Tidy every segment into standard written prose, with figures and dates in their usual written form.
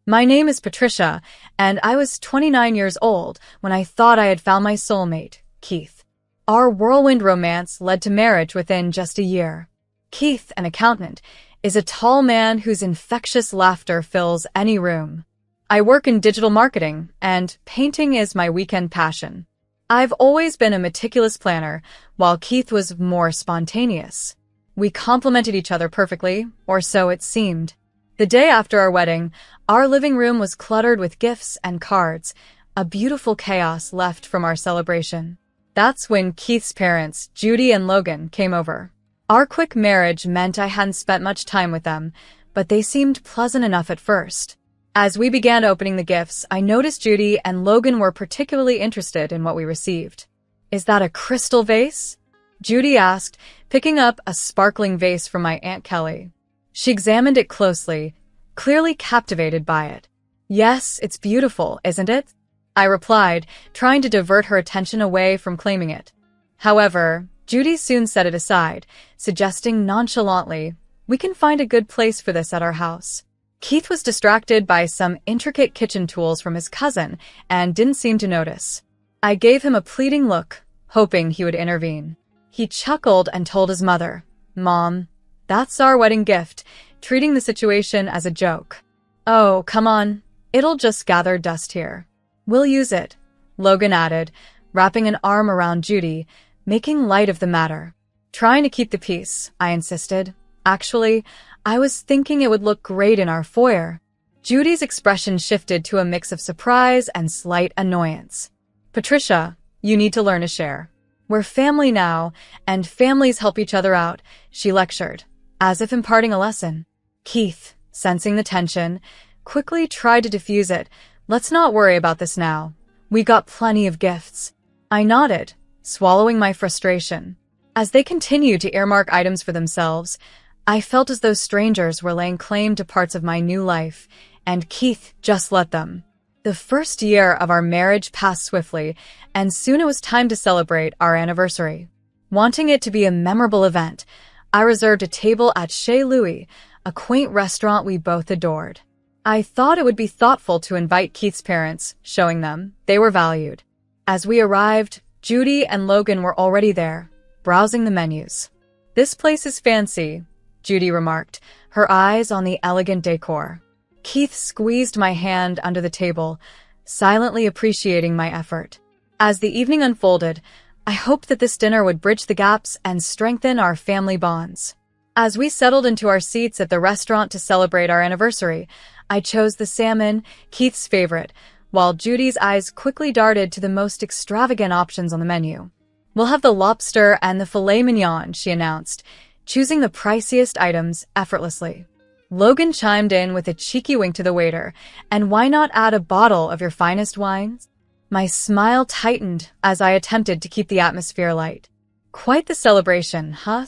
My name is Patricia, and I was 29 years old when I thought I had found my soulmate, Keith. Our whirlwind romance led to marriage within just a year. Keith, an accountant, is a tall man whose infectious laughter fills any room. I work in digital marketing, and painting is my weekend passion. I've always been a meticulous planner, while Keith was more spontaneous. We complemented each other perfectly, or so it seemed. The day after our wedding, our living room was cluttered with gifts and cards, a beautiful chaos left from our celebration. That's when Keith's parents, Judy and Logan, came over. Our quick marriage meant I hadn't spent much time with them, but they seemed pleasant enough at first. As we began opening the gifts, I noticed Judy and Logan were particularly interested in what we received. "Is that a crystal vase?" Judy asked, picking up a sparkling vase from my Aunt Kelly. She examined it closely, clearly captivated by it. "Yes, it's beautiful, isn't it?" I replied, trying to divert her attention away from claiming it. However, Judy soon set it aside, suggesting nonchalantly, "We can find a good place for this at our house." Keith was distracted by some intricate kitchen tools from his cousin and didn't seem to notice. I gave him a pleading look, hoping he would intervene. He chuckled and told his mother, "Mom, that's our wedding gift," treating the situation as a joke. "Oh, come on. It'll just gather dust here. We'll use it," Logan added, wrapping an arm around Judy, making light of the matter. "Trying to keep the peace," I insisted. "Actually, I was thinking it would look great in our foyer." Judy's expression shifted to a mix of surprise and slight annoyance. "Patricia, you need to learn to share. We're family now, and families help each other out," she lectured, as if imparting a lesson. Keith, sensing the tension, quickly tried to diffuse it. "Let's not worry about this now. We got plenty of gifts." I nodded, swallowing my frustration. As they continued to earmark items for themselves, I felt as though strangers were laying claim to parts of my new life, and Keith just let them. The first year of our marriage passed swiftly, and soon it was time to celebrate our anniversary. Wanting it to be a memorable event, I reserved a table at Chez Louis, a quaint restaurant we both adored. I thought it would be thoughtful to invite Keith's parents, showing them they were valued. As we arrived, Judy and Logan were already there, browsing the menus. "This place is fancy," Judy remarked, her eyes on the elegant decor. Keith squeezed my hand under the table, silently appreciating my effort. As the evening unfolded, I hoped that this dinner would bridge the gaps and strengthen our family bonds. As we settled into our seats at the restaurant to celebrate our anniversary, I chose the salmon, Keith's favorite, while Judy's eyes quickly darted to the most extravagant options on the menu. "We'll have the lobster and the filet mignon," she announced, choosing the priciest items effortlessly. Logan chimed in with a cheeky wink to the waiter, "And why not add a bottle of your finest wines?" My smile tightened as I attempted to keep the atmosphere light. "Quite the celebration, huh?"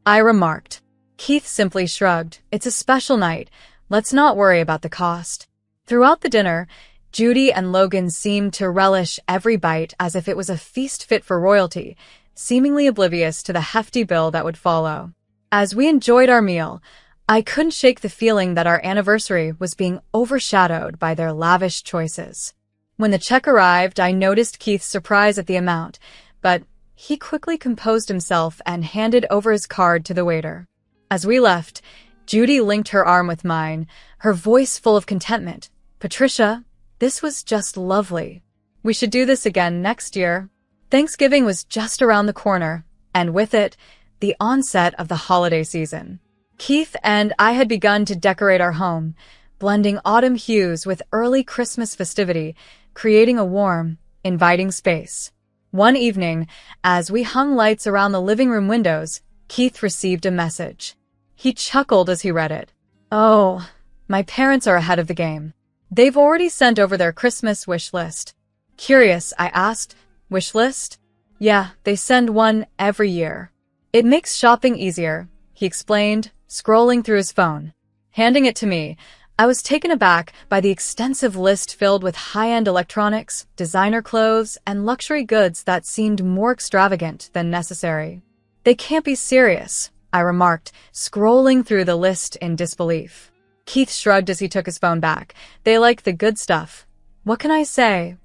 I remarked. Keith simply shrugged. "It's a special night. Let's not worry about the cost." Throughout the dinner, Judy and Logan seemed to relish every bite as if it was a feast fit for royalty, seemingly oblivious to the hefty bill that would follow. As we enjoyed our meal, I couldn't shake the feeling that our anniversary was being overshadowed by their lavish choices. When the check arrived, I noticed Keith's surprise at the amount, but he quickly composed himself and handed over his card to the waiter. As we left, Judy linked her arm with mine, her voice full of contentment. "Patricia, this was just lovely. We should do this again next year." Thanksgiving was just around the corner, and with it, the onset of the holiday season. Keith and I had begun to decorate our home, blending autumn hues with early Christmas festivity, creating a warm, inviting space. One evening, as we hung lights around the living room windows, Keith received a message. He chuckled as he read it. "Oh, my parents are ahead of the game. They've already sent over their Christmas wish list." Curious, I asked, "Wish list?" "Yeah, they send one every year. It makes shopping easier," he explained, scrolling through his phone. Handing it to me, I was taken aback by the extensive list filled with high-end electronics, designer clothes, and luxury goods that seemed more extravagant than necessary. "They can't be serious," I remarked, scrolling through the list in disbelief. Keith shrugged as he took his phone back. They like the good stuff. What can I say?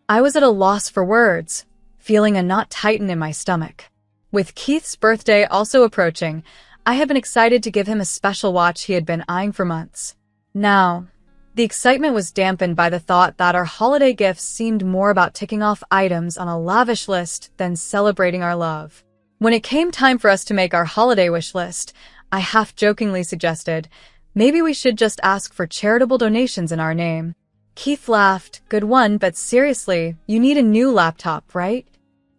I was at a loss for words, feeling a knot tighten in my stomach. With Keith's birthday also approaching, I had been excited to give him a special watch he had been eyeing for months. Now, the excitement was dampened by the thought that our holiday gifts seemed more about ticking off items on a lavish list than celebrating our love. When it came time for us to make our holiday wish list, I half-jokingly suggested, maybe we should just ask for charitable donations in our name. Keith laughed. Good one, but seriously, you need a new laptop, right?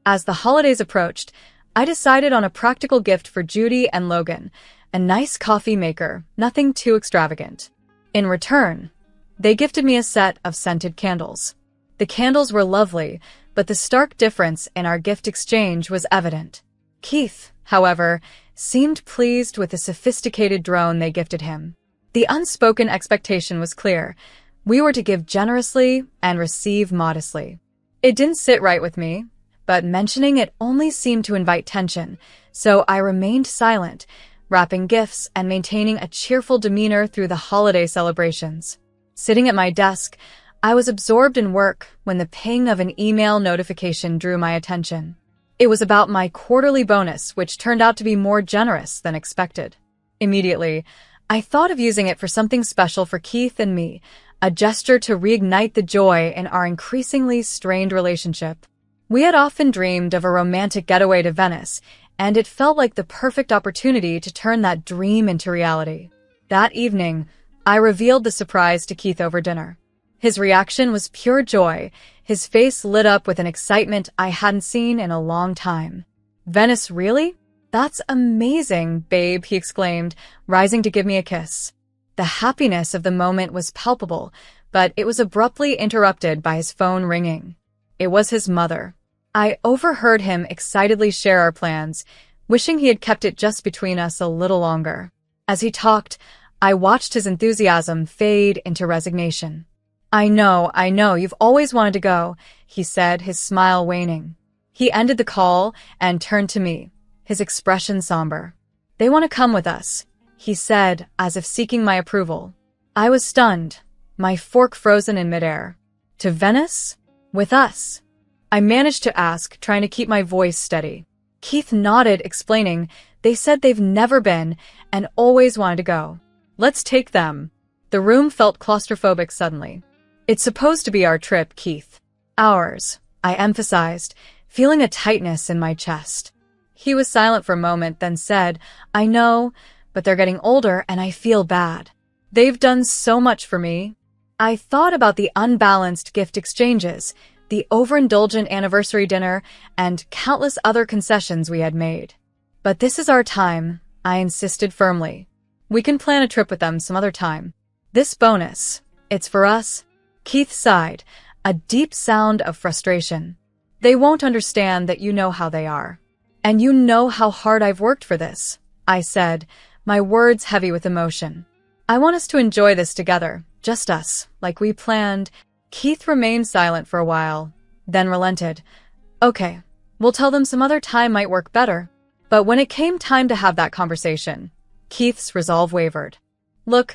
As the holidays approached, I decided on a practical gift for Judy and Logan, a nice coffee maker, nothing too extravagant. In return, they gifted me a set of scented candles. The candles were lovely, but the stark difference in our gift exchange was evident. Keith, however, seemed pleased with the sophisticated drone they gifted him. The unspoken expectation was clear. We were to give generously and receive modestly. It didn't sit right with me, but mentioning it only seemed to invite tension, so I remained silent, wrapping gifts and maintaining a cheerful demeanor through the holiday celebrations. Sitting at my desk, I was absorbed in work when the ping of an email notification drew my attention. It was about my quarterly bonus, which turned out to be more generous than expected. Immediately, I thought of using it for something special for Keith and me, a gesture to reignite the joy in our increasingly strained relationship. We had often dreamed of a romantic getaway to Venice, and it felt like the perfect opportunity to turn that dream into reality. That evening, I revealed the surprise to Keith over dinner. His reaction was pure joy. His face lit up with an excitement I hadn't seen in a long time. Venice, really? That's amazing, babe, he exclaimed, rising to give me a kiss. The happiness of the moment was palpable, but it was abruptly interrupted by his phone ringing. It was his mother. I overheard him excitedly share our plans, wishing he had kept it just between us a little longer. As he talked, I watched his enthusiasm fade into resignation. I know, you've always wanted to go, he said, his smile waning. He ended the call and turned to me, his expression somber. They want to come with us, he said, as if seeking my approval. I was stunned, my fork frozen in midair. To Venice? With us? I managed to ask, trying to keep my voice steady. Keith nodded, explaining, they said they've never been and always wanted to go. Let's take them. The room felt claustrophobic suddenly. It's supposed to be our trip, Keith. Ours, I emphasized, feeling a tightness in my chest. He was silent for a moment, then said, I know, but they're getting older and I feel bad. They've done so much for me. I thought about the unbalanced gift exchanges, the overindulgent anniversary dinner, and countless other concessions we had made. But this is our time, I insisted firmly. We can plan a trip with them some other time. This bonus, it's for us. Keith sighed, a deep sound of frustration. They won't understand that you know how they are. And you know how hard I've worked for this, I said, my words heavy with emotion. I want us to enjoy this together, just us, like we planned. Keith remained silent for a while, then relented. Okay, we'll tell them some other time might work better. But when it came time to have that conversation, Keith's resolve wavered. Look,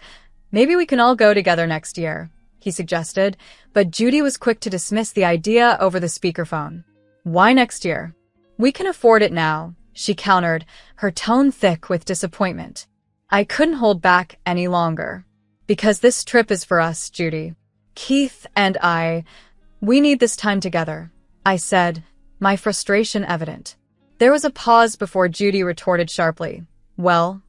maybe we can all go together next year, he suggested, but Judy was quick to dismiss the idea over the speakerphone. Why next year? We can afford it now, she countered, her tone thick with disappointment. I couldn't hold back any longer. Because this trip is for us, Judy. Keith and we need this time together, I said, my frustration evident. There was a pause before Judy retorted sharply. Well,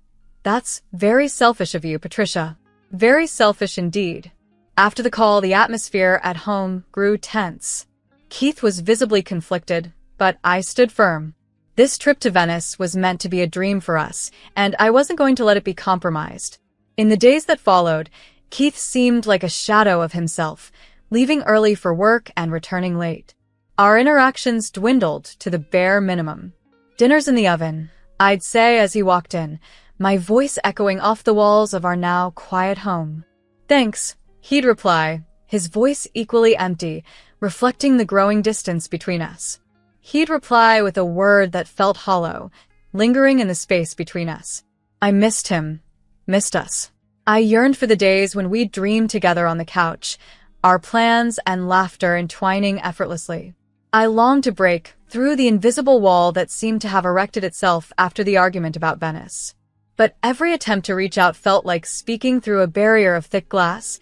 that's very selfish of you, Patricia. Very selfish indeed. After the call, the atmosphere at home grew tense. Keith was visibly conflicted, but I stood firm. This trip to Venice was meant to be a dream for us, and I wasn't going to let it be compromised. In the days that followed, Keith seemed like a shadow of himself, leaving early for work and returning late. Our interactions dwindled to the bare minimum. Dinner's in the oven, I'd say as he walked in, my voice echoing off the walls of our now quiet home. Thanks, he'd reply, his voice equally empty, reflecting the growing distance between us. He'd reply with a word that felt hollow, lingering in the space between us. I missed him. Missed us. I yearned for the days when we dreamed together on the couch, our plans and laughter entwining effortlessly. I longed to break through the invisible wall that seemed to have erected itself after the argument about Venice. But every attempt to reach out felt like speaking through a barrier of thick glass.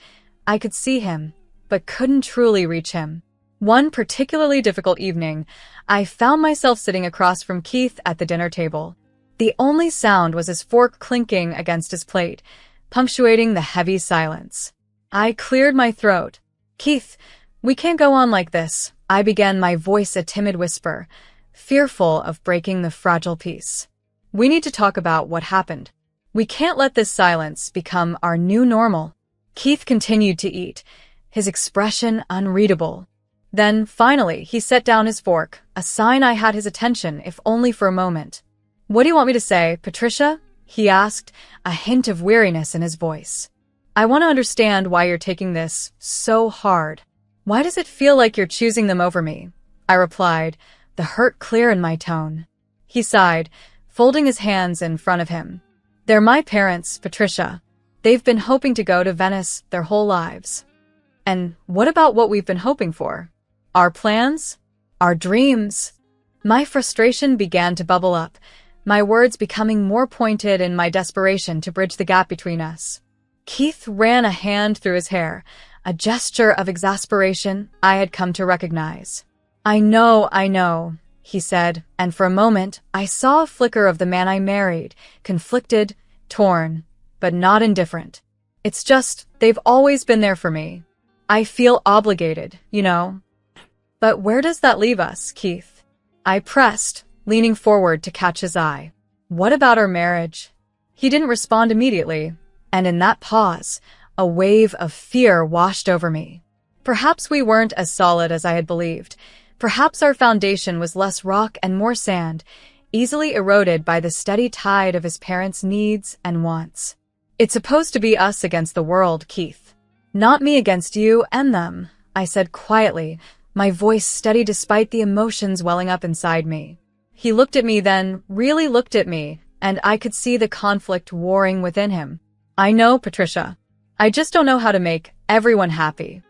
I could see him, but couldn't truly reach him. One particularly difficult evening, I found myself sitting across from Keith at the dinner table. The only sound was his fork clinking against his plate, punctuating the heavy silence. I cleared my throat. "Keith, we can't go on like this," I began, my voice a timid whisper, fearful of breaking the fragile peace. "We need to talk about what happened. We can't let this silence become our new normal." Keith continued to eat, his expression unreadable. Then, finally, he set down his fork, a sign I had his attention, if only for a moment. "What do you want me to say, Patricia?" he asked, a hint of weariness in his voice. "I want to understand why you're taking this so hard. Why does it feel like you're choosing them over me?" I replied, the hurt clear in my tone. He sighed, folding his hands in front of him. "They're my parents, Patricia. They've been hoping to go to Venice their whole lives. And what about what we've been hoping for? Our plans? Our dreams?" My frustration began to bubble up, my words becoming more pointed in my desperation to bridge the gap between us. Keith ran a hand through his hair, a gesture of exasperation I had come to recognize. I know, he said, and for a moment I saw a flicker of the man I married, conflicted, torn, but not indifferent. "It's just, they've always been there for me. I feel obligated, you know." "But where does that leave us, Keith?" I pressed, leaning forward to catch his eye. "What about our marriage?" He didn't respond immediately, and in that pause, a wave of fear washed over me. Perhaps we weren't as solid as I had believed. Perhaps our foundation was less rock and more sand, easily eroded by the steady tide of his parents' needs and wants. "It's supposed to be us against the world, Keith. Not me against you and them," I said quietly, my voice steady despite the emotions welling up inside me. He looked at me then, really looked at me, and I could see the conflict warring within him. "I know, Patricia. I just don't know how to make everyone happy."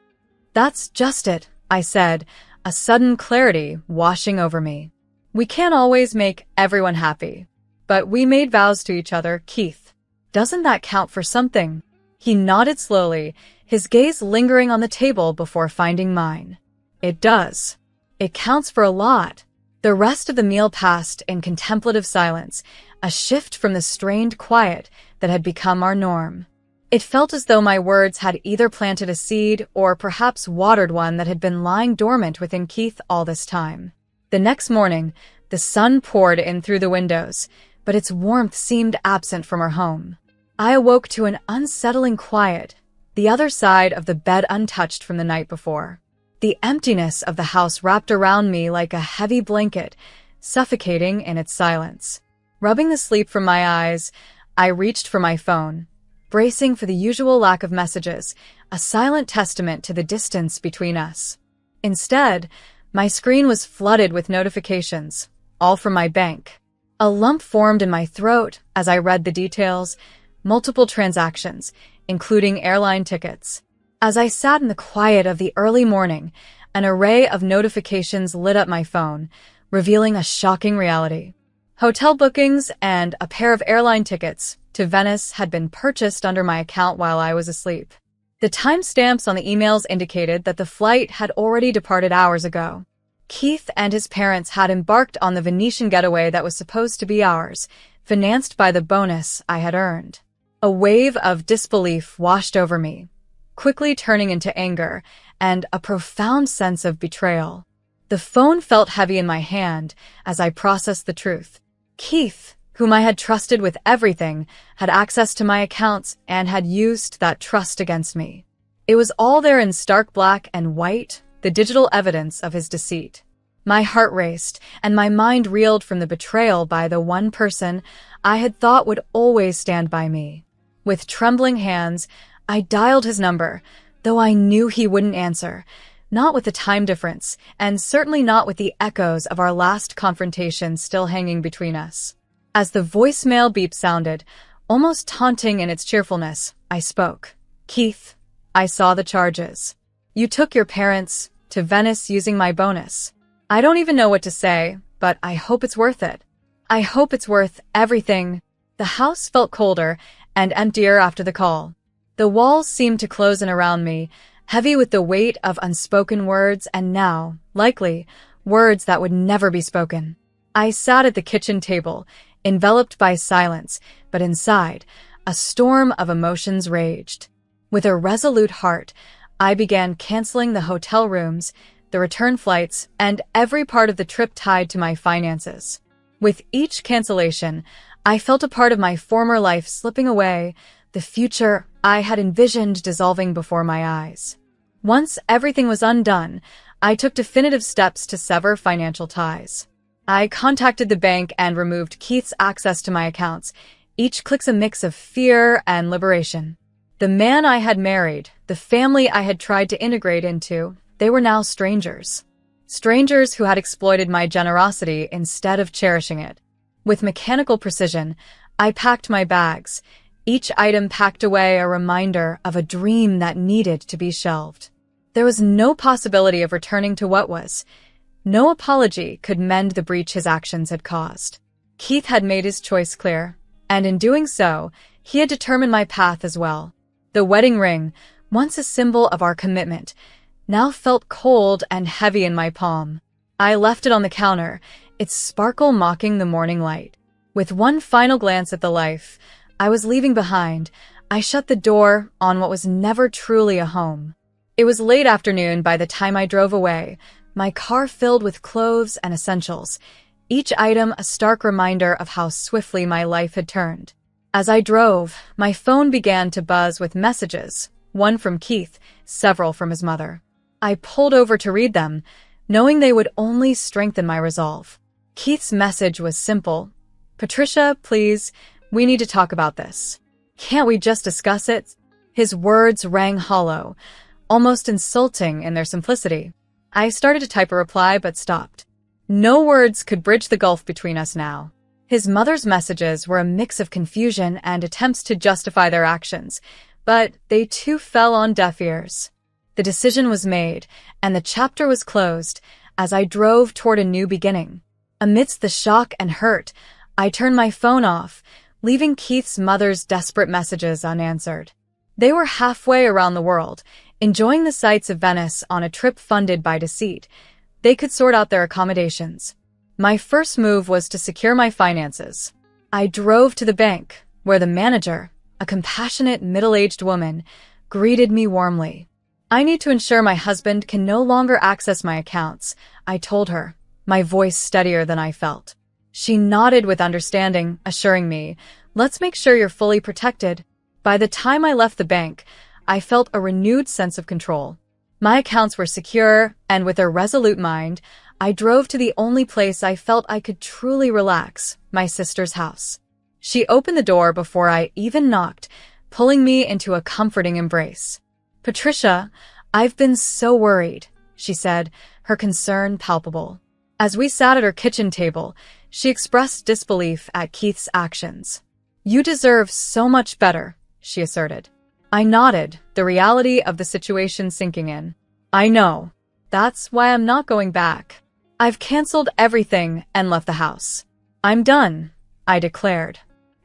"That's just it," I said, a sudden clarity washing over me. "We can't always make everyone happy. But we made vows to each other, Keith. Doesn't that count for something?" He nodded slowly, his gaze lingering on the table before finding mine. "It does. It counts for a lot." The rest of the meal passed in contemplative silence, a shift from the strained quiet that had become our norm. It felt as though my words had either planted a seed or perhaps watered one that had been lying dormant within Keith all this time. The next morning, the sun poured in through the windows, but its warmth seemed absent from our home. I awoke to an unsettling quiet, the other side of the bed untouched from the night before. The emptiness of the house wrapped around me like a heavy blanket, suffocating in its silence. Rubbing the sleep from my eyes, I reached for my phone, bracing for the usual lack of messages, a silent testament to the distance between us. Instead, my screen was flooded with notifications, all from my bank. A lump formed in my throat as I read the details, multiple transactions, including airline tickets. As I sat in the quiet of the early morning, an array of notifications lit up my phone, revealing a shocking reality. Hotel bookings and a pair of airline tickets to Venice had been purchased under my account while I was asleep. The timestamps on the emails indicated that the flight had already departed hours ago. Keith and his parents had embarked on the Venetian getaway that was supposed to be ours, financed by the bonus I had earned. A wave of disbelief washed over me, quickly turning into anger and a profound sense of betrayal. The phone felt heavy in my hand as I processed the truth. Keith, whom I had trusted with everything, had access to my accounts and had used that trust against me. It was all there in stark black and white, the digital evidence of his deceit. My heart raced, and my mind reeled from the betrayal by the one person I had thought would always stand by me. With trembling hands, I dialed his number, though I knew he wouldn't answer, not with the time difference, and certainly not with the echoes of our last confrontation still hanging between us. As the voicemail beep sounded, Almost taunting in its cheerfulness, I spoke. Keith, I saw the charges. You took your parents to Venice using my bonus. I don't even know what to say, but I hope it's worth it. I hope it's worth everything. The house felt colder and emptier after the call. The walls seemed to close in around me, heavy with the weight of unspoken words and now, likely, words that would never be spoken. I sat at the kitchen table, enveloped by silence, but inside, a storm of emotions raged. With a resolute heart, I began canceling the hotel rooms, the return flights, and every part of the trip tied to my finances. With each cancellation, I felt a part of my former life slipping away, the future I had envisioned dissolving before my eyes. Once everything was undone, I took definitive steps to sever financial ties. I contacted the bank and removed Keith's access to my accounts. Each click's a mix of fear and liberation. The man I had married, the family I had tried to integrate into, they were now strangers. Strangers who had exploited my generosity instead of cherishing it. With mechanical precision, I packed my bags, each item packed away a reminder of a dream that needed to be shelved. There was no possibility of returning to what was. No apology could mend the breach his actions had caused. Keith had made his choice clear, and in doing so, he had determined my path as well. The wedding ring, once a symbol of our commitment, now felt cold and heavy in my palm. I left it on the counter, its sparkle mocking the morning light. With one final glance at the life I was leaving behind, I shut the door on what was never truly a home. It was late afternoon by the time I drove away, my car filled with clothes and essentials, each item a stark reminder of how swiftly my life had turned. As I drove, my phone began to buzz with messages, one from Keith, several from his mother. I pulled over to read them, knowing they would only strengthen my resolve. Keith's message was simple. Patricia, please, we need to talk about this. Can't we just discuss it? His words rang hollow, almost insulting in their simplicity. I started to type a reply but stopped. No words could bridge the gulf between us now. His mother's messages were a mix of confusion and attempts to justify their actions, but they too fell on deaf ears. The decision was made, and the chapter was closed as I drove toward a new beginning. Amidst the shock and hurt, I turned my phone off, leaving Keith's mother's desperate messages unanswered. They were halfway around the world, enjoying the sights of Venice on a trip funded by deceit. They could sort out their accommodations. My first move was to secure my finances. I drove to the bank, where the manager, a compassionate middle-aged woman, greeted me warmly. I need to ensure my husband can no longer access my accounts, I told her, my voice steadier than I felt. She nodded with understanding, assuring me, let's make sure you're fully protected. By the time I left the bank, I felt a renewed sense of control. My accounts were secure, and with a resolute mind, I drove to the only place I felt I could truly relax, my sister's house. She opened the door before I even knocked, pulling me into a comforting embrace. Patricia, I've been so worried, she said, her concern palpable. As we sat at her kitchen table, she expressed disbelief at Keith's actions. You deserve so much better, she asserted. I nodded, the reality of the situation sinking in. I know. That's why I'm not going back. I've canceled everything and left the house. I'm done, I declared.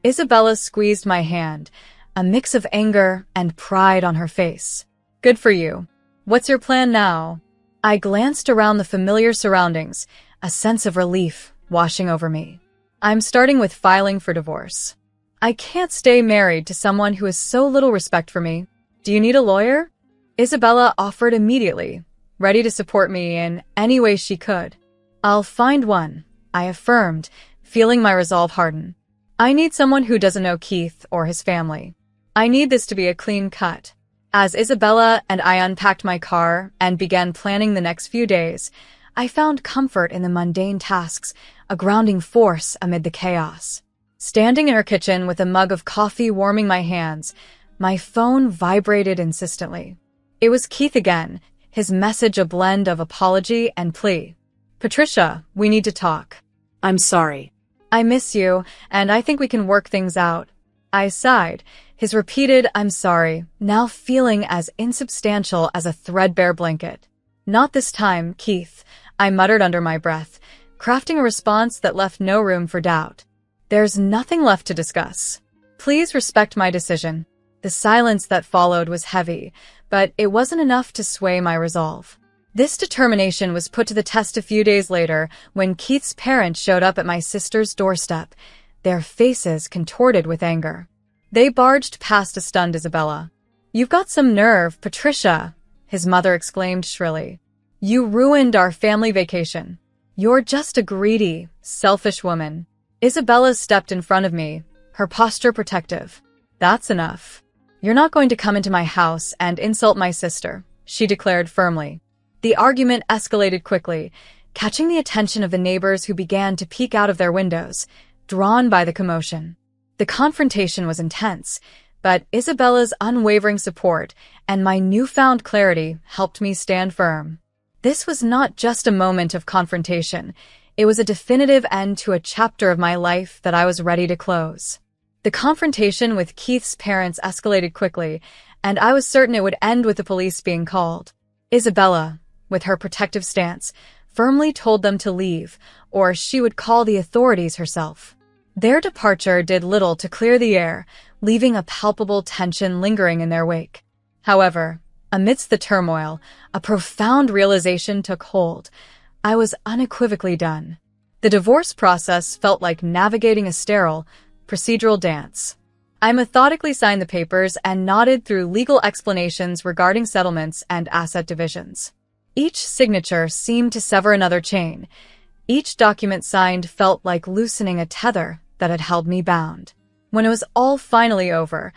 Isabella squeezed my hand, a mix of anger and pride on her face. Good for you. What's your plan now? I glanced around the familiar surroundings, a sense of relief washing over me. I'm starting with filing for divorce. I can't stay married to someone who has so little respect for me. Do you need a lawyer? Isabella offered immediately, ready to support me in any way she could. I'll find one, I affirmed, feeling my resolve harden. I need someone who doesn't know Keith or his family. I need this to be a clean cut. As Isabella and I unpacked my car and began planning the next few days, I found comfort in the mundane tasks, a grounding force amid the chaos. Standing in her kitchen with a mug of coffee warming my hands, my phone vibrated insistently. It was Keith again, his message a blend of apology and plea. Patricia, we need to talk. I'm sorry. I miss you, and I think we can work things out. I sighed, his repeated "I'm sorry" now feeling as insubstantial as a threadbare blanket. "Not this time, Keith," I muttered under my breath, crafting a response that left no room for doubt. "There's nothing left to discuss. Please respect my decision." The silence that followed was heavy, but it wasn't enough to sway my resolve. This determination was put to the test a few days later when Keith's parents showed up at my sister's doorstep, their faces contorted with anger. They barged past a stunned Isabella. "You've got some nerve, Patricia," his mother exclaimed shrilly. "You ruined our family vacation. You're just a greedy, selfish woman." Isabella stepped in front of me, her posture protective. "That's enough. You're not going to come into my house and insult my sister," she declared firmly. The argument escalated quickly, catching the attention of the neighbors who began to peek out of their windows, drawn by the commotion. The confrontation was intense, but Isabella's unwavering support and my newfound clarity helped me stand firm. This was not just a moment of confrontation. It was a definitive end to a chapter of my life that I was ready to close. The confrontation with Keith's parents escalated quickly, and I was certain it would end with the police being called. Isabella, with her protective stance, firmly told them to leave, or she would call the authorities herself. Their departure did little to clear the air, leaving a palpable tension lingering in their wake. However, amidst the turmoil, a profound realization took hold. I was unequivocally done. The divorce process felt like navigating a sterile, procedural dance. I methodically signed the papers and nodded through legal explanations regarding settlements and asset divisions. Each signature seemed to sever another chain. Each document signed felt like loosening a tether that had held me bound. When it was all finally over,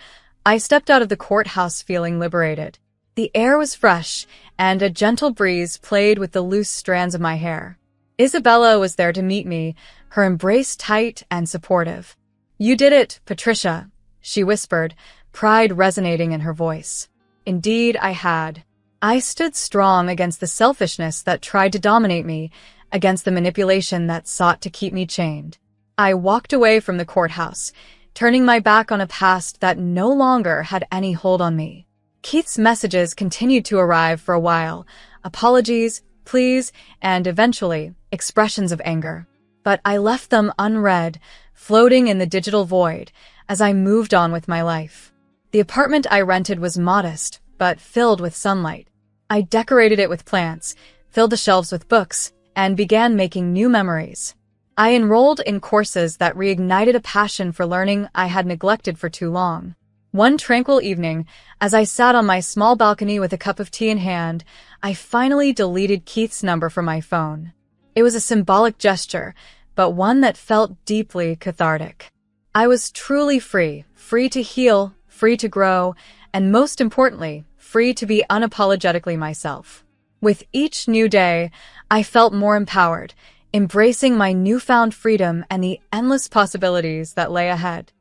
I stepped out of the courthouse feeling liberated. The air was fresh, and a gentle breeze played with the loose strands of my hair. Isabella was there to meet me, her embrace tight and supportive. "You did it, Patricia," she whispered, pride resonating in her voice. Indeed, I had. I stood strong against the selfishness that tried to dominate me, against the manipulation that sought to keep me chained. I walked away from the courthouse, turning my back on a past that no longer had any hold on me. Keith's messages continued to arrive for a while, apologies, pleas, and eventually, expressions of anger. But I left them unread, floating in the digital void, as I moved on with my life. The apartment I rented was modest, but filled with sunlight. I decorated it with plants, filled the shelves with books, and began making new memories. I enrolled in courses that reignited a passion for learning I had neglected for too long. One tranquil evening, as I sat on my small balcony with a cup of tea in hand, I finally deleted Keith's number from my phone. It was a symbolic gesture, but one that felt deeply cathartic. I was truly free, free to heal, free to grow, and most importantly, free to be unapologetically myself. With each new day, I felt more empowered, embracing my newfound freedom and the endless possibilities that lay ahead.